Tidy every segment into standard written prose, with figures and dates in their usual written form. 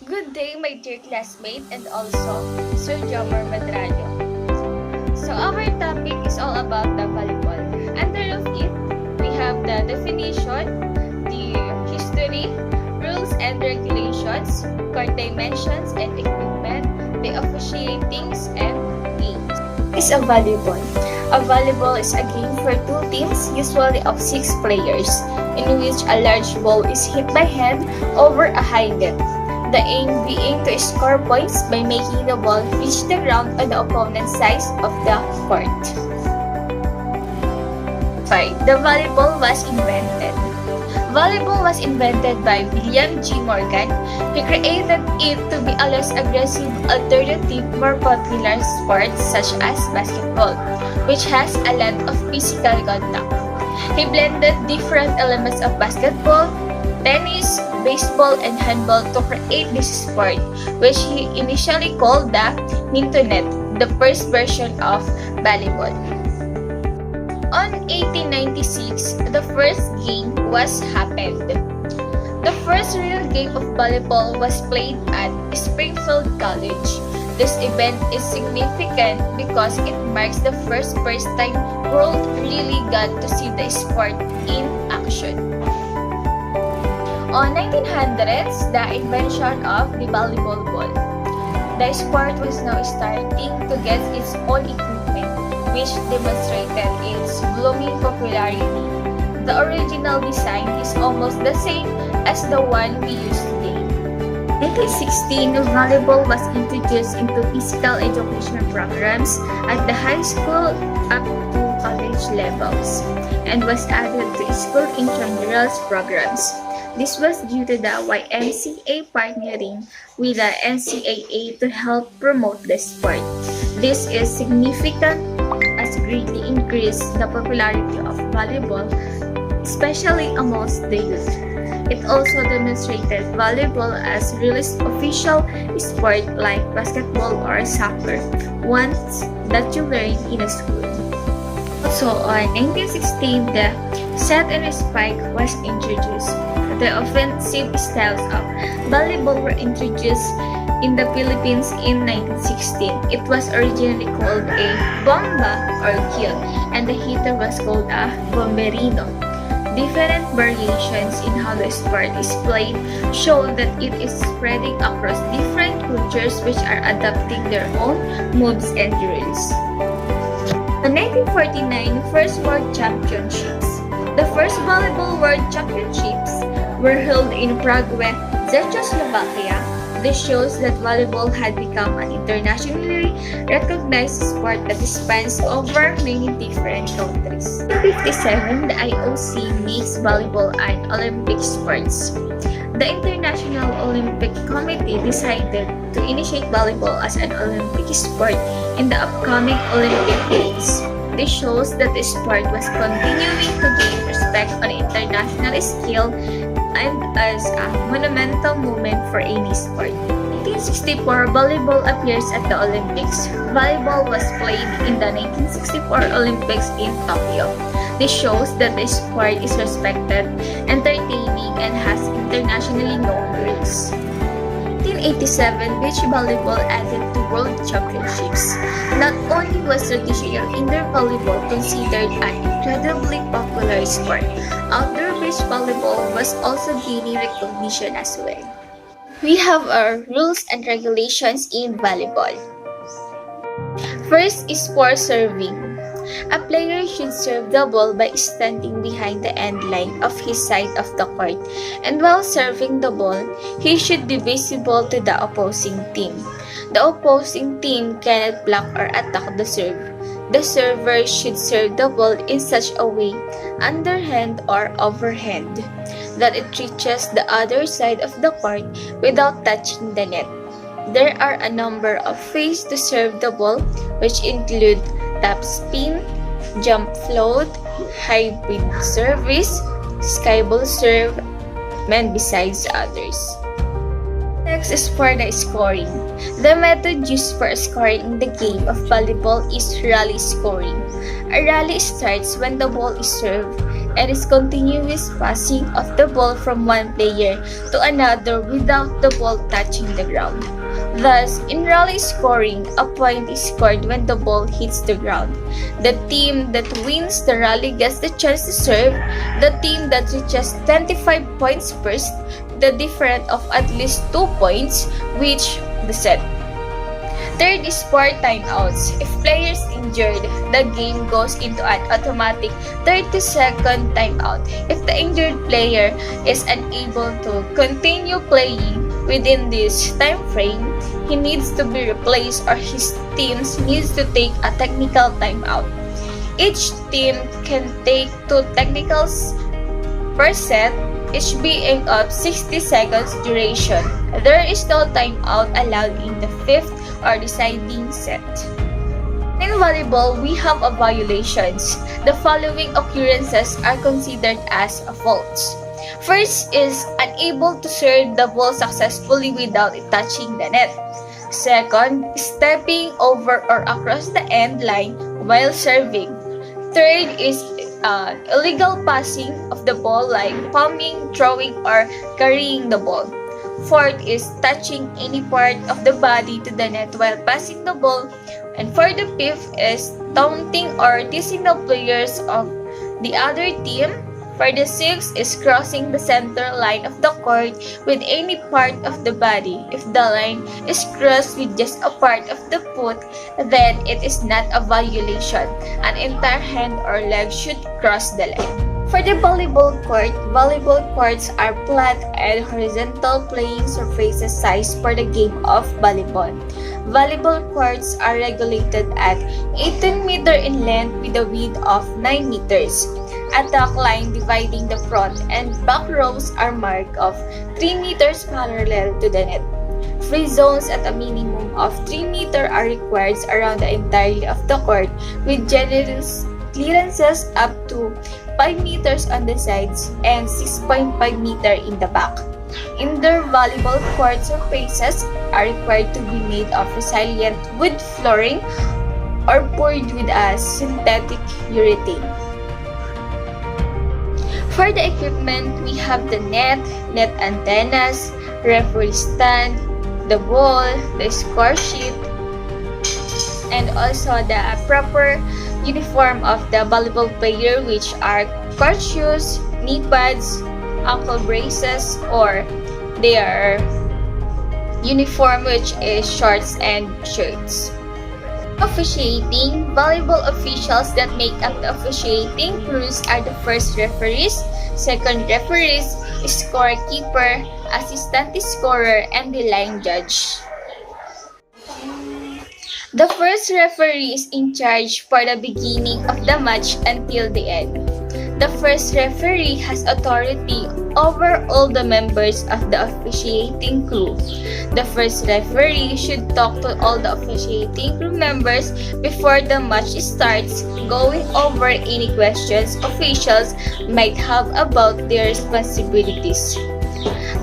Good day, my dear classmate, and also Sir Jomar Madrano. So our topic is all about the volleyball. Under of it, we have the definition, the history, rules and regulations, court dimensions and equipment, the officiatings, and games. Is a volleyball. A volleyball is a game for two teams, usually of 6 players, in which a large ball is hit by hand over a high net. The aim being to score points by making the ball reach the ground on the opponent's side of the court. 5. The volleyball was invented. Volleyball was invented by William G. Morgan. He created it to be a less aggressive alternative more popular sports such as basketball, which has a lot of physical contact. He blended different elements of basketball, tennis, baseball, and handball to create this sport, which he initially called the Mintonet, the first version of volleyball. On 1896, the first game was happened. The first real game of volleyball was played at Springfield College. This event is significant because it marks the first time world really got to see the sport in action. On 1900s, the invention of the volleyball ball. The sport was now starting to get its own equipment, which demonstrated its blooming popularity. The original design is almost the same as the one we use today. In 1916, volleyball was introduced into physical education programs at the high school up to college levels and was added to school intramurals programs. This was due to the YMCA partnering with the NCAA to help promote the sport. This is significant as greatly increased the popularity of volleyball, especially amongst the youth. It also demonstrated volleyball as really official sport like basketball or soccer, ones that you learn in a school. Also, on 1916, the set and spike was introduced. The offensive styles of volleyball were introduced in the Philippines in 1916. It was originally called a bomba or kill, and the hitter was called a bomberino. Different variations in how the sport is played show that it is spreading across different cultures which are adapting their own moves and rules. The 1949 First World Championships. The first volleyball World Championships were held in Prague, Czechoslovakia. This shows that volleyball had become an internationally recognized sport that spans over many different countries. In 1957, the IOC makes volleyball an Olympic sport. The International Olympic Committee decided to initiate volleyball as an Olympic sport in the upcoming Olympic Games. This shows that the sport was continuing to gain respect on an international scale and as a monumental moment for any sport. In 1964, volleyball appears at the Olympics. Volleyball was played in the 1964 Olympics in Tokyo. This shows that the sport is respected, entertaining, and has internationally known rules. 1987, beach volleyball added to World Championships. Not only was traditional indoor volleyball considered an incredibly popular sport, outdoor beach volleyball was also gaining recognition as well. We have our rules and regulations in volleyball. First is for serving. A player should serve the ball by standing behind the end line of his side of the court, and while serving the ball, he should be visible to the opposing team. The opposing team cannot block or attack the serve. The server should serve the ball in such a way, underhand or overhand, that it reaches the other side of the court without touching the net. There are a number of ways to serve the ball, which include tap spin, jump float, hybrid service, sky ball serve, and besides others. Next is for the scoring. The method used for scoring in the game of volleyball is rally scoring. A rally starts when the ball is served and is continuous passing of the ball from one player to another without the ball touching the ground. Thus, in rally scoring, a point is scored when the ball hits the ground. The team that wins the rally gets the chance to serve. The team that reaches 25 points first, the difference of at least 2 points, wins the set. Third is for timeouts. If players injured, the game goes into an automatic 30-second timeout. If the injured player is unable to continue playing within this time frame, he needs to be replaced or his team needs to take a technical timeout. Each team can take 2 technicals per set, each being of 60 seconds duration. There is no timeout allowed in the 5th or deciding set. In volleyball, we have violations. The following occurrences are considered as faults. First is unable to serve the ball successfully without it touching the net. Second, stepping over or across the end line while serving. Third is illegal passing of the ball like palming, throwing, or carrying the ball. Fourth is touching any part of the body to the net while passing the ball. And for the fifth is taunting or teasing the players of the other team. For the sixth is crossing the center line of the court with any part of the body. If the line is crossed with just a part of the foot, then it is not a violation. An entire hand or leg should cross the line. For the volleyball courts are flat and horizontal playing surfaces sized for the game of volleyball. Volleyball courts are regulated at 18 meters in length with a width of 9 meters. Attack line dividing the front and back rows are marked of 3 meters parallel to the net. Free zones at a minimum of 3 meters are required around the entirety of the court with generous clearances up to 5 meters on the sides and 6.5 meters in the back. Indoor volleyball court surfaces are required to be made of resilient wood flooring or poured with a synthetic urethane. For the equipment, we have the net antennas, referee stand, the ball, the score sheet, and also the proper uniform of the volleyball player, which are court shoes, knee pads, ankle braces, or their uniform, which is shorts and shirts. Officiating, volleyball officials that make up the officiating crews are the first referees, second referees, scorekeeper, assistant scorer, and the line judge. The first referee is in charge for the beginning of the match until the end. The first referee has authority over all the members of the officiating crew. The first referee should talk to all the officiating crew members before the match starts, going over any questions officials might have about their responsibilities.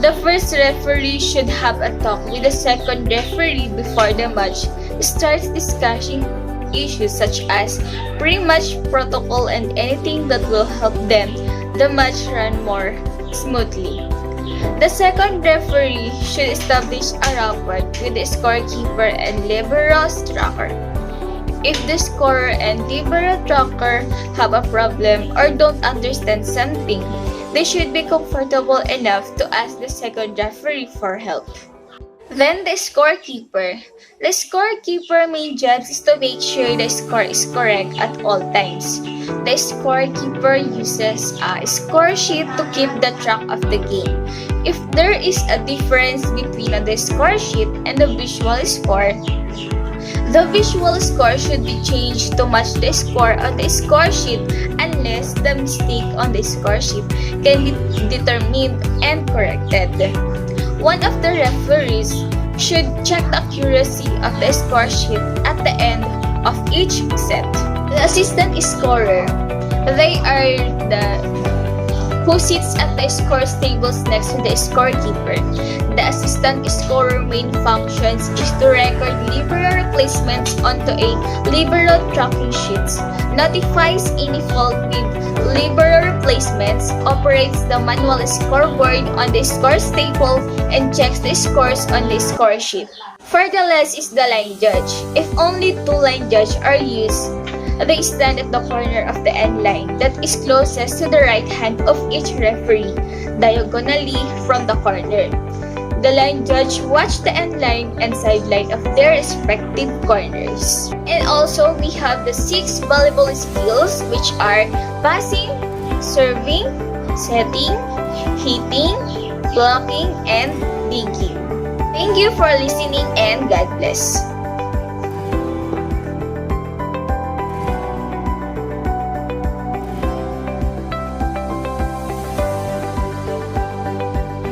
The first referee should have a talk with the second referee before the match starts, discussing issues such as pre-match protocol and anything that will help the match run more smoothly. The second referee should establish a rapport with the scorekeeper and libero striker. If the scorer and libero striker have a problem or don't understand something, they should be comfortable enough to ask the second referee for help. Then the scorekeeper. The scorekeeper main job is to make sure the score is correct at all times. The scorekeeper uses a score sheet to keep the track of the game. If there is a difference between the score sheet and the visual score, the visual score should be changed to match the score on the score sheet unless the mistake on the score sheet can be determined and corrected. One of the referees should check the accuracy of the score sheet at the end of each set. The assistant scorer, they are the who sits at the scores tables next to the scorekeeper. The assistant scorer main functions is to record libero replacements onto a libero tracking sheets, notifies any fault with libero replacements, operates the manual scoreboard on the scores table, and checks the scores on the score sheet. For the last is the line judge. If only two line judges are used, they stand at the corner of the end line that is closest to the right hand of each referee, diagonally from the corner. The line judge watch the end line and sideline of their respective corners. And also, we have the 6 volleyball skills, which are passing, serving, setting, hitting, blocking, and digging. Thank you for listening and God bless.